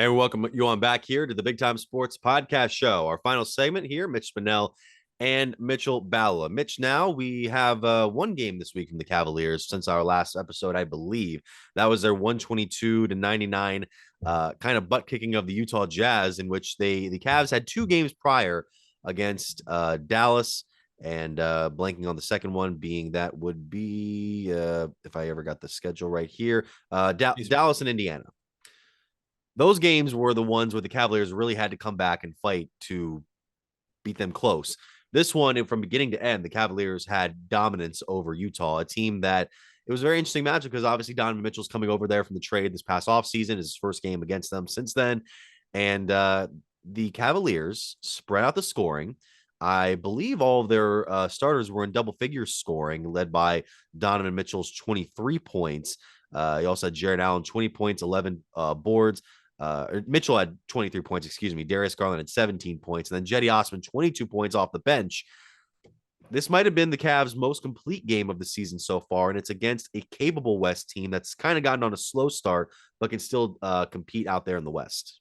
And welcome you on back here to the Big Time Sports Podcast Show. Our final segment here, Mitch Spinell and Mitchell Balla. Mitch, now we have one game this week from the Cavaliers since our last episode, I believe. That was their 122-99 kind of butt kicking of the Utah Jazz, in which the Cavs had two games prior against Dallas, and blanking on the second one being that would be, if I ever got the schedule right here, Dallas and Indiana. Those games were the ones where the Cavaliers really had to come back and fight to beat them close. This one, from beginning to end, the Cavaliers had dominance over Utah, a team that it was a very interesting matchup because obviously Donovan Mitchell's coming over there from the trade this past offseason, his first game against them since then. And the Cavaliers spread out the scoring. I believe all of their starters were in double figures scoring, led by Donovan Mitchell's 23 points. He also had Jarrett Allen, 20 points, 11 boards. Mitchell had 23 points, excuse me. Darius Garland had 17 points. And then Cedi Osman, 22 points off the bench. This might have been the Cavs' most complete game of the season so far, and it's against a capable West team that's kind of gotten on a slow start, but can still compete out there in the West.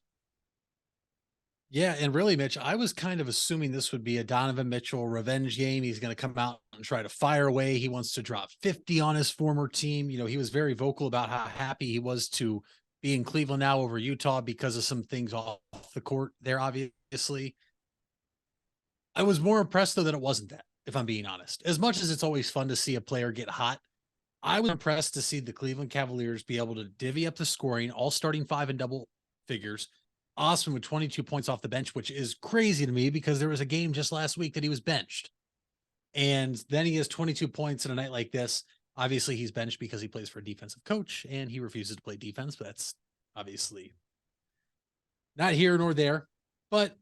Yeah, and really, Mitch, I was kind of assuming this would be a Donovan Mitchell revenge game. He's going to come out and try to fire away. He wants to drop 50 on his former team. He was very vocal about how happy he was to be in Cleveland now over Utah because of some things off the court there, obviously. I was more impressed, though, that it wasn't that, if I'm being honest. As much as it's always fun to see a player get hot, I was impressed to see the Cleveland Cavaliers be able to divvy up the scoring, all starting five in double figures. Osman with 22 points off the bench, which is crazy to me because there was a game just last week that he was benched. And then he has 22 points in a night like this. Obviously, he's benched because he plays for a defensive coach and he refuses to play defense, but that's obviously not here nor there. But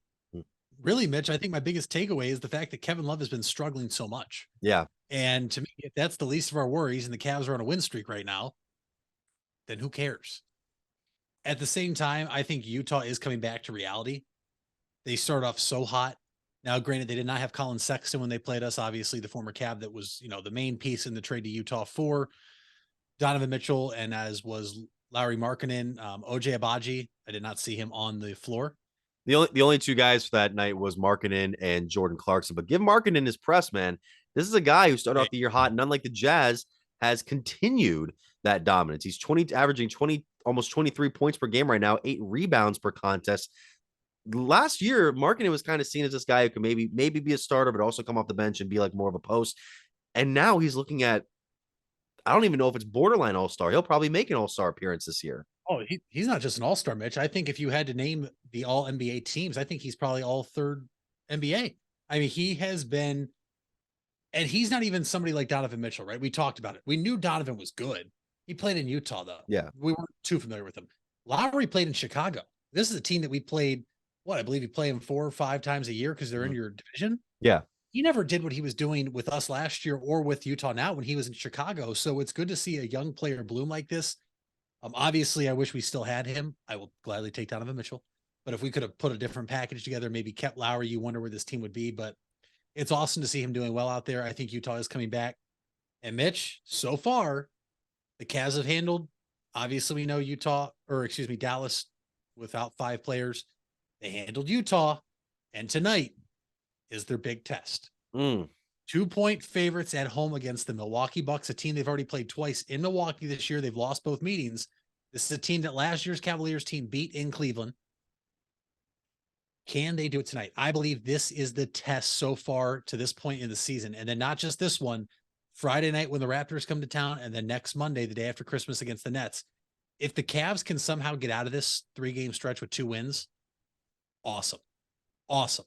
really, Mitch, I think my biggest takeaway is the fact that Kevin Love has been struggling so much. Yeah. And to me, if that's the least of our worries and the Cavs are on a win streak right now, then who cares? At the same time, I think Utah is coming back to reality. They start off so hot. Now, granted, they did not have Colin Sexton when they played us. Obviously, the former Cav that was, the main piece in the trade to Utah for Donovan Mitchell, and as was Lauri Markkanen, OJ Abaji. I did not see him on the floor. The only two guys for that night was Markkanen and Jordan Clarkson. But give Markkanen his press, man. This is a guy who started off the year hot, and unlike the Jazz, has continued that dominance. He's averaging 20, almost 23 points per game right now, 8 rebounds per contest. Last year, Markkanen was kind of seen as this guy who could maybe be a starter, but also come off the bench and be like more of a post. And now he's looking at, I don't even know if it's borderline all-star. He'll probably make an all-star appearance this year. Oh, he's not just an all-star, Mitch. I think if you had to name the all NBA teams, I think he's probably all third NBA. I mean, he has been, and he's not even somebody like Donovan Mitchell, right? We talked about it. We knew Donovan was good. He played in Utah, though. Yeah. We weren't too familiar with him. Lauri played in Chicago. This is a team that we played, I believe you play him 4 or 5 times a year because they're in your division. Yeah. He never did what he was doing with us last year or with Utah now when he was in Chicago. So it's good to see a young player bloom like this. Obviously, I wish we still had him. I will gladly take Donovan Mitchell. But if we could have put a different package together, maybe kept Lauri, you wonder where this team would be. But it's awesome to see him doing well out there. I think Utah is coming back. And Mitch, so far, the Cavs have handled, obviously we know Dallas without 5 players. They handled Utah. And tonight is their big test. 2-point favorites at home against the Milwaukee Bucks, a team they've already played twice in Milwaukee this year. They've lost both meetings. This is a team that last year's Cavaliers team beat in Cleveland. Can they do it tonight? I believe this is the test so far to this point in the season. And then not just this one, Friday night when the Raptors come to town, and then next Monday, the day after Christmas against the Nets. If the Cavs can somehow get out of this 3-game stretch with 2 wins, awesome. Awesome.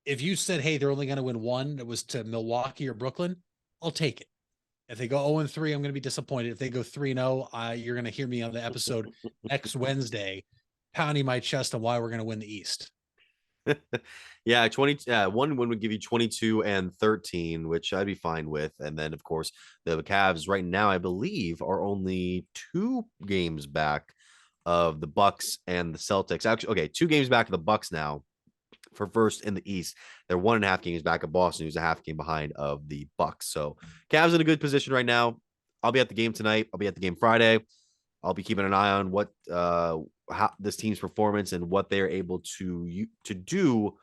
If you said, hey, they're only going to win 1, that was to Milwaukee or Brooklyn, I'll take it. If they go 0-3, I'm going to be disappointed. If they go 3-0, you're going to hear me on the episode next Wednesday, pounding my chest on why we're going to win the East. Yeah, 1 win would give you 22 and 13, which I'd be fine with. And then, of course, the Cavs right now, I believe, are only 2 games back of the Bucks and the Celtics. Actually, okay, 2 games back of the Bucks now for first in the East. They're 1.5 games back of Boston, who's a half game behind of the Bucks. So Cavs in a good position right now. I'll be at the game tonight. I'll be at the game Friday. I'll be keeping an eye on what how this team's performance and what they're able to do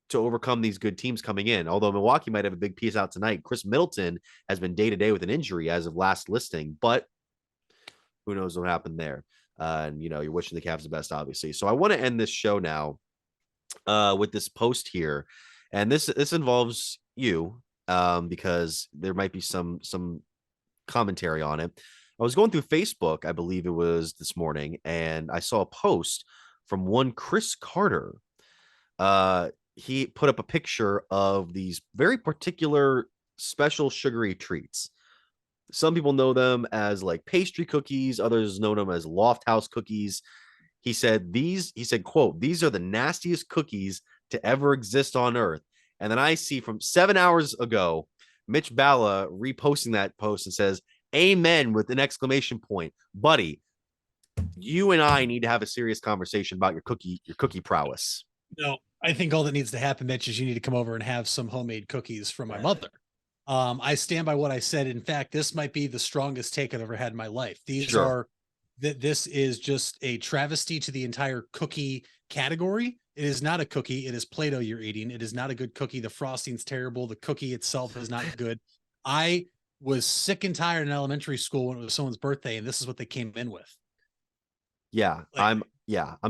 to overcome these good teams coming in. Although Milwaukee might have a big piece out tonight, Chris Middleton has been day to day with an injury as of last listing, but who knows what happened there. And you're wishing the Cavs the best, obviously. So I want to end this show now with this post here, and this involves you because there might be some commentary on it. I was going through Facebook, I believe it was this morning, and I saw a post from one Chris Carter. He put up a picture of these very particular special sugary treats. Some people know them as like pastry cookies, others know them as Loft House cookies. He said, quote, "These are the nastiest cookies to ever exist on earth." And then I see from 7 hours ago, Mitch Balla reposting that post and says, "Amen," with an exclamation point. Buddy, you and I need to have a serious conversation about your cookie prowess. No, I think all that needs to happen, Mitch, is you need to come over and have some homemade cookies from my mother. I stand by what I said. In fact, this might be the strongest take I've ever had in my life. This is just a travesty to the entire cookie category. It is not a cookie. It is Play-Doh you're eating. It is not a good cookie. The frosting's terrible. The cookie itself is not good. I was sick and tired in elementary school when it was someone's birthday, and this is what they came in with. Yeah, I'm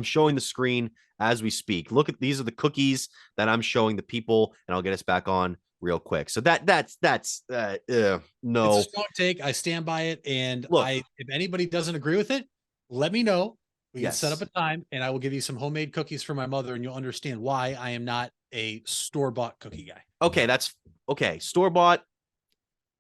showing the screen as we speak. Look at these are the cookies that I'm showing the people, and I'll get us back on real quick. So that's no. It's a strong take. I stand by it. And look, if anybody doesn't agree with it, let me know. We can yes. set up a time and I will give you some homemade cookies for my mother, and you'll understand why I am not a store-bought cookie guy. Okay, that's okay. Store-bought.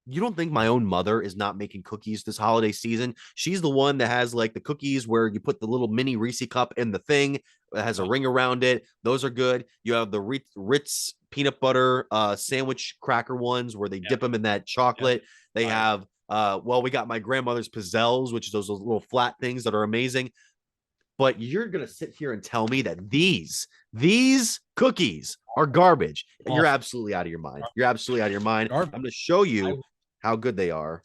You don't think my own mother is not making cookies this holiday season? She's the one that has like the cookies where you put the little mini Reese cup in the thing. It has a ring around it. Those are good. You have the Ritz peanut butter sandwich cracker ones where they dip them in that chocolate. They have we got my grandmother's pizzelles, which is those little flat things that are amazing. But you're gonna sit here and tell me that these cookies are garbage. You're absolutely out of your mind. You're absolutely out of your mind. I'm gonna show you how good they are.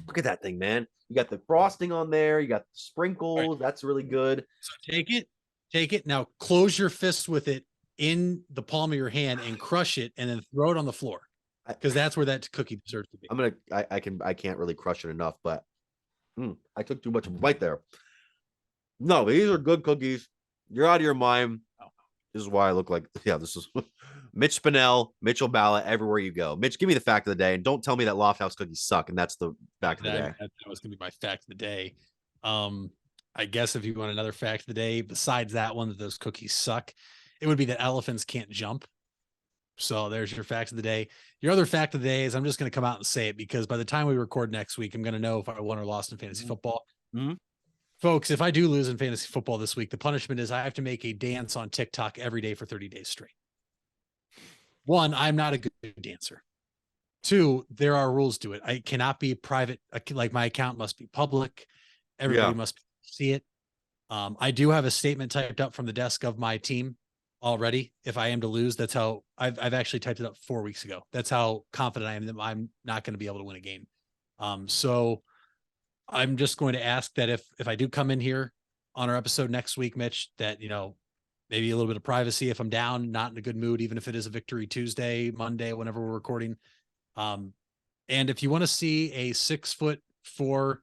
Look at that thing, man. You got the frosting on there. You got the sprinkles. Right. That's really good. So take it. Now close your fist with it in the palm of your hand and crush it, and then throw it on the floor, because that's where that cookie deserves to be. I can't really crush it enough, but I took too much of a bite there. No, these are good cookies. You're out of your mind. This is why I look like, this is Mitch Spinell, Mitchell Balla, everywhere you go. Mitch, give me the fact of the day, and don't tell me that Loft House cookies suck, and that's the fact of the day. That was going to be my fact of the day. I guess if you want another fact of the day, besides that one, that those cookies suck, it would be that elephants can't jump. So there's your fact of the day. Your other fact of the day is, I'm just going to come out and say it, because by the time we record next week, I'm going to know if I won or lost in fantasy football. Mm-hmm. Folks, if I do lose in fantasy football this week, the punishment is I have to make a dance on TikTok every day for 30 days straight. One, I'm not a good dancer. Two, there are rules to it. I cannot be private. Like, my account must be public. Everybody must see it. I do have a statement typed up from the desk of my team already. If I am to lose, that's how I've actually typed it up 4 weeks ago. That's how confident I am that I'm not going to be able to win a game. So I'm just going to ask that if I do come in here on our episode next week, Mitch, that, maybe a little bit of privacy if I'm down, not in a good mood, even if it is a victory Tuesday, Monday, whenever we're recording. And if you want to see a 6'4"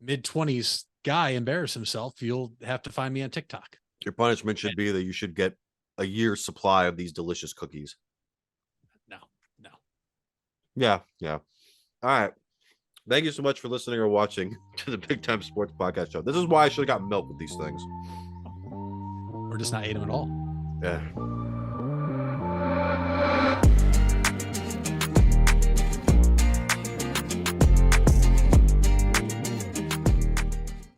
mid-20s guy embarrass himself, you'll have to find me on TikTok. Your punishment should be that you should get a year's supply of these delicious cookies. No. Yeah. All right. Thank you so much for listening or watching to the Big Time Sports Podcast Show. This is why I should have got milk with these things. Or just not ate them at all. Yeah.